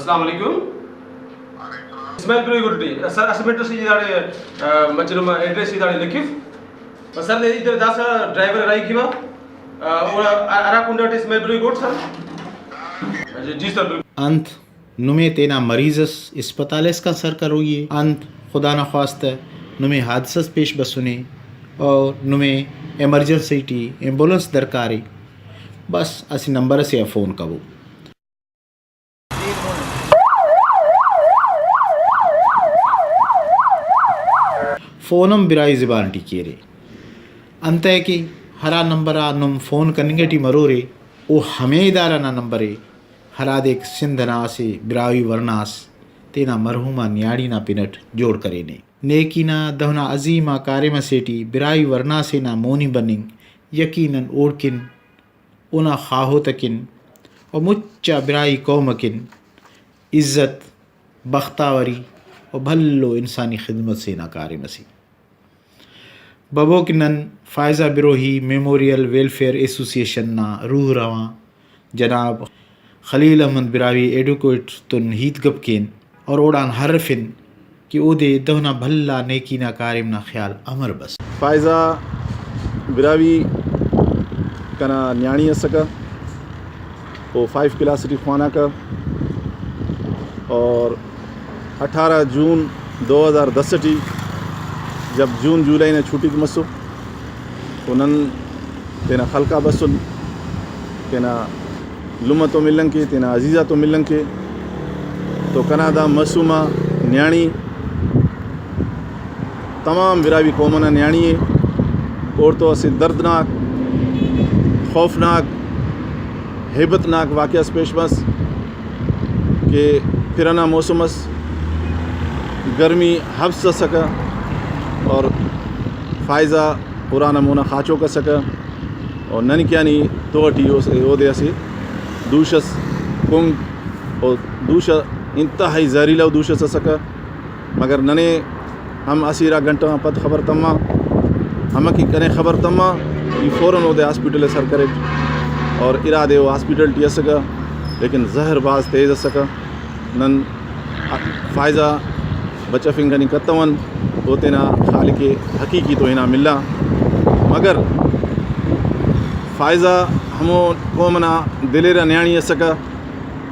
Assalamu alaikum. Ismail Bro Gurti. Sir, asmento si idare machrum address idare lekif. Sir, idare dasa driver rai kiwa. Ora ara kunda Ismail Bro Gurt sir. जी sir. अंत नुमे तेना मरीजस अस्पतालेस का sir करोगे अंत खुदा न ख्वास्त नुमे हादसस पेश बसुने और नुमे emergency T ambulance दरकारी बस असी नंबर से फ़ोन कबो फ़ोनम बिराई ज़बान टी केरे अंत है कि हरा नंबर आ नुम फ़ोन करेंगे टी मरोरे वो हमें इदारा ना नंबर है हरा देख सिंधना से बिराई वरनास तेना मरहुमा न्याड़ी ना पिनट जोड़ करे ने नेकी ना दहना अजीमा कारेम सेटी बिराई वरना से ना मोनी बनिंग यकीनन ओड़किन उना खाहो तकिन और मुच्चा बिराई कौमकिन इज़्ज़त बख्तावरी और भल्लो इंसानी खिदमत से ना कारेम सी बबोकिनन Faiza Brohi memorial welfare association ना रूह रवां जनाब खलील अहमद बिरावी एडुकेट तुन हीत गपकेन और ओडान हरफिन कि ओदे दहना भल्ला नेकी ना कारिम ना ख्याल अमर बस फ़ायज़ा बिरावी कना न्याणी असका वो 5 क्लास टी ख्वाना का और 18 जून 2010 टी जब जून जुलाई ने छुट्टी मसो उनन तेना खलका बसुन तेना लुमा तो मिलन के तेना अजीज़ा तो मिलन के तो कनादा मसूमा न्याणी तमाम बिरावी कौमना न्याणी और तो ऐसे दर्दनाक खौफनाक हेबतनाक वाक़या पेश बस के फिराना मौसमस गर्मी हफ्स सका और फ़ायज़ा पुराना मुना खाचो का सका और नन क्या नहीं तो ओदे से दूशस कुंग और दूश इंतहाई जहरीला दूशस सका मगर नने हम असीरा घंटा पद खबर तम्मा हम की करें खबर तम्मा ये फ़ौरन ओदे हॉस्पिटल सर करे और इरादे वो हॉस्पिटल टी सका लेकिन जहरबाज तेज़ सका नन फ़ायज़ा बच्चा फिंगनी कतवन होते ना खाली के हकीकी तो इना मिला मगर फ़ायज़ा हमो कोमना दिलेरा न्याणी सका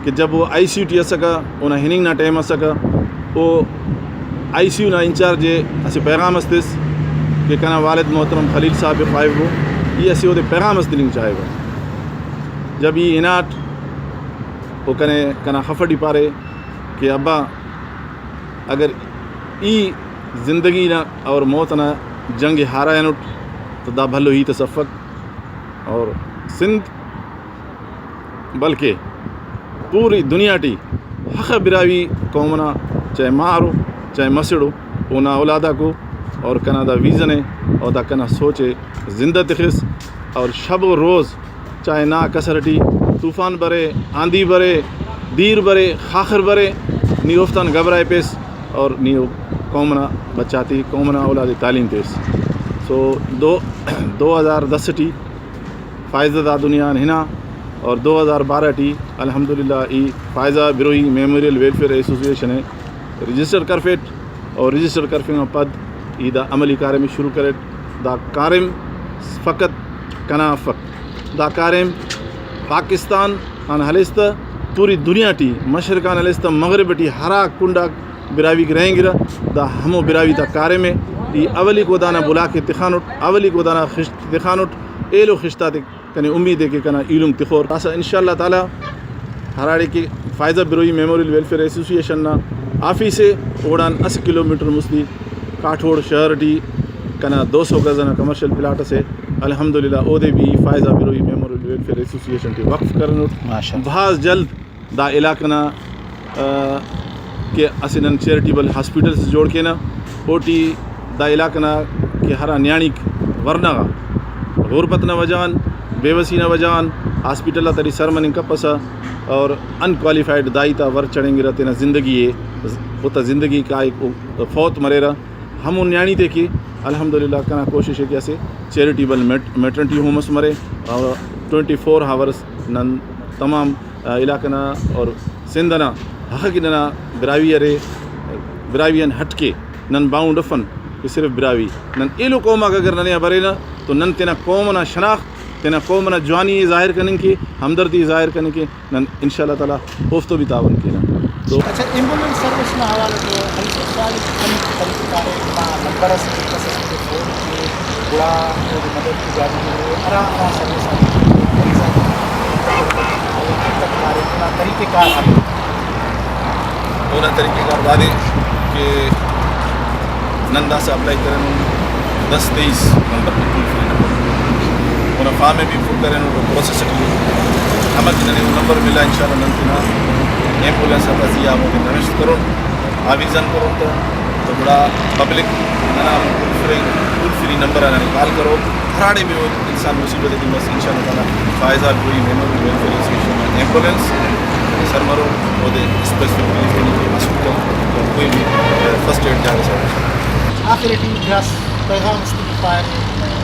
कि जब वो ICU सका उन्हें हिनिंग ना टाइम सका वो ICU ना इंचार्ज असी पैगाम अस्तिस कि कना वालिद मोहतरम खलील साहब फ़ाइव हो ये असी वो पैगाम अस्तिलिंग चाहेगा जब ये इनाट वो कना खफड़ी पारे कि अब्बा अगर ई ज़िंदगी ना और मौत ना जंग हारा नुट तो दा भलो ही तसफ़क और सिंध बल्कि पूरी दुनिया टी हक़ बिरावी कौमना चाहे मारो चाहे मसड़ो उना औलादा को और कनादा वीज़न है और दा कना सोचे ज़िंदा तिखिस और शब व रोज़ चाहे ना कसरटी तूफ़ान बरे आंधी बरे दीर बरे खाखर बरे नी उफ्तान घबराए पेस और नी कौमना बचाती कौमना औलादी तालीम पेस सो 2010 टी फ़ायज़ा दुनिया हिना और 2012 टी अल्हम्दुलिल्लाह ई Faiza Brohi memorial welfare association है रजिस्टर करफेट और रजिस्टर करफिंग पद ई दा अमली कार्य में शुरू करे दा कारिम फ़कत कनाफ़क दा कारिम पाकिस्तान आन हलिस्त पूरी दुनिया टी मशरकान हलिस्त मगरब टी हरा कुंडा बिरावी के रहेंगे दा हमो बिरावी दा कार्य में ई अवली को दाना बुला के तिखानुट अवली को दाना तिखानुट एलो खिश्ता कने उम्मीद है कि कना इलम तिखोर तासा इंशाअल्लाह ताला हराड़े की Faiza Brohi memorial welfare association ना आफी से ओडान 80 किलोमीटर मुस्दी काठोड़ शहर टी कना 200 गज़ना कमर्शियल प्लाट से अल्हम्दुलिल्लाह ओदे भी Faiza Brohi memorial welfare association टी वक्फ करन बहुत जल्द दा इलाकना के असिनन चैरिटेबल हॉस्पिटल से जोड़ के ना ओटी दा इलाकना के हरा न्याणी वरना गुरबत न वजान बेबसी न वजान हॉस्पिटल तरी सरमनिंग कपसा और अनक्वालिफाइड दायिता वर चढ़ेंगे रहते ना ज़िंदगी है उतना ज़िंदगी का एक फौत मरेरा हम न्याणी थे कि अल्हम्दुलिल्लाह कना कोशिश है कि ऐसे चैरिटेबल मैटरनिटी होम्स मरे और 24 आवर्स नन तमाम इलाकना और सिंधना حق ننا براوی ارے براویان ہٹ کے نن باؤں ڈفن کہ صرف براوی نن ایلو قوم اگر ننے برے نا تو نن تینا قوم نا شناخت تینا قوم نا جوانی ظاہر کرنے کی ہمدردی ظاہر کرنے کے نن انشاءاللہ تعالیٰ ہوفتو بھی تعاون کینا تو اچھا ایمبولینس سروس نہ حوالے تو ہم سال طریقہ ہے نمبر سے قصص کے فون کے بڑا مدد کی جاتی ہے ارا سروس طریقہ کار ہے پورا طریقہ کار بارے کہ نندا سے اپلائی کریں 10-23 نمبر پر ٹول فری نمبر اور فارم میں بھی فٹ کریں تو پروسیس ہمیں کہ نمبر ملا انشاءاللہ ننتنا ایمبولینس ابھی آپ نوشت کرو آویزن کرو تو بڑا پبلک ٹول فری نمبر کال کرو ہراڑے میں انسان مصیبت ہے بس ان شاء اللہ تعالیٰ فائزہ کوئی میموری ویلفیئر ایسوسیشن ایمبولینس سر مرو وہ اسپیسیفک ہاسپٹل کوئی بھی فرسٹ ایڈ جا سکتے آخر پیغام اس کی پائے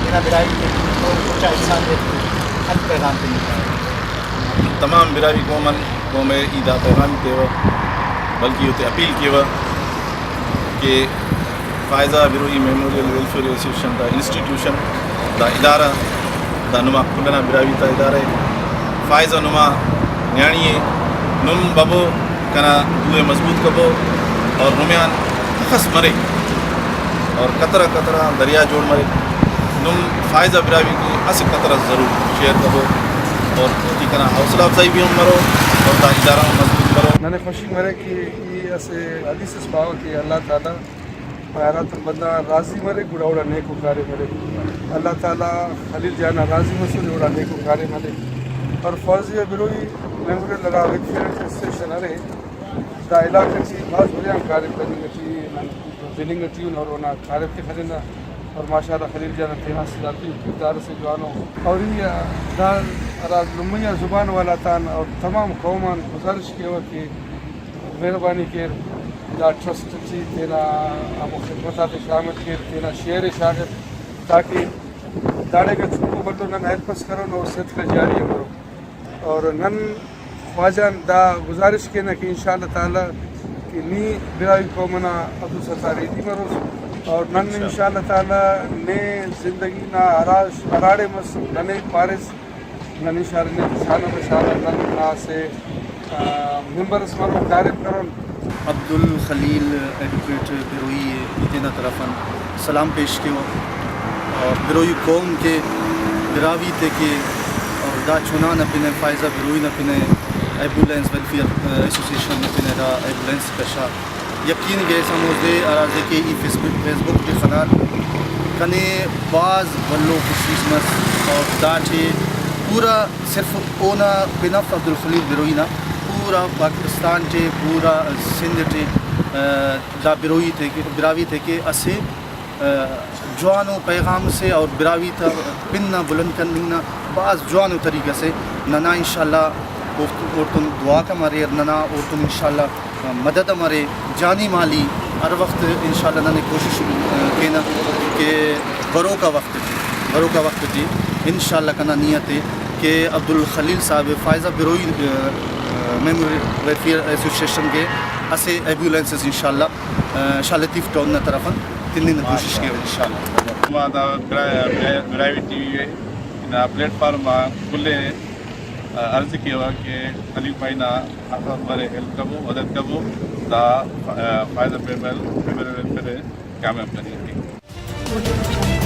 میرا برائی کے کچھ انسان ہر پیغام کے تمام براوی قوم عیدہ پیغام کے بلکہ ہوتے اپیل کے کہ Faiza Brohi memorial welfare association دا انسٹیٹیوشن دا ادارہ دا نما کلنا براوی تا ادارہ فائزہ نما نیانیے نم ببو کنا دوے مضبوط کبو اور نمیان خس مرے اور قطرہ قطرہ دریا جوڑ مرے نم فائزہ براوی کی اس قطرہ ضرور شیئر کبو اور کی کنا حوصلہ افزائی بھی ہم مرو اور دا ادارہ مضبوط کرو میں خوشی مرے کہ یہ ایسے حدیث اس پاؤ کہ اللہ تعالیٰ خیرات بندہ راضی مرے گڑا اڑا نیک کارے مرے اللہ تعالیٰ خلیل جانا راضی مسئلے اڑا نیک کارے مرے اور فوزی بروئی میموریل لگا ویلفیئر اسٹیشن ارے دا علاقہ کی بعض بڑے کارے کرنے کی بلنگ ٹیون اور وہاں کارے کے خریدنا اور ماشاء اللہ خلیل جانا تینا سے ذاتی کردار سے جوانوں اور یہ دار نمیہ زبان والا تان اور تمام قومان گزارش کے ہوا کہ مہربانی کے دا ٹرسٹ چی تینا خدمتات شامل کے تینا شعر شاگر تاکہ داڑے کا چھوٹو بردو نن ایپس کرو اور صدقہ جاری کرو اور نن خواجان دا گزارش کے نا کہ انشاءاللہ تعالیٰ کہ نی برائی قومنا عبدو ستاری دی مروز اور نن انشاءاللہ تعالیٰ نے زندگی نا اراڑے مس ننے پارس نن انشاءاللہ نے شانہ بشانہ نن نا سے ممبر اسمارو کارب کرن عبد الخلیل ایڈوکیٹ بروئی اتنا طرفاً سلام پیش کیو اور بروئی قوم کے براوی تے کے اور دا چنا نہ پنے فائزہ بروئی نہ پنے ایمبولینس ویلفیئر ایسوسیشن نہ پنے دا ایمبولینس پیشہ یقین گئے سمجھے آرازے کے ای فیس بک کے خنال کنے بعض بلو خصیص مس اور دا چھے پورا صرف اونا بنفع عبد الخلیل بروئی نہ پورا پاکستان ٹے پورا سندھ ٹے دا بروئی تھے کہ براوی تھے کہ اسے جوانو پیغام سے اور براوی تھا پننا بلند کرنا بعض جوانو طریقے سے ننا انشاءاللہ اور تم دعا کا مرے ننا اور تم انشاءاللہ مدد مرے جانی مالی ہر وقت انشاءاللہ ننے کوشش کینا کہ برو کا وقت تھی انشاءاللہ کنا نیت ہے کہ عبد الخلیل صاحب فائزہ بروئی میموری ویلفیئر ایسوسیشن کے اسے ایمبولینسز انشاءاللہ شالتیف ٹاؤن نہ طرف تنین کوشش کی انشاءاللہ Brahui T V plate form کھلے عرض کیا کہ خلیل بھائی نا ہمارے ہیلپ کبو مدد کبو دا فائدہ پیمل کامیاب کریں گے.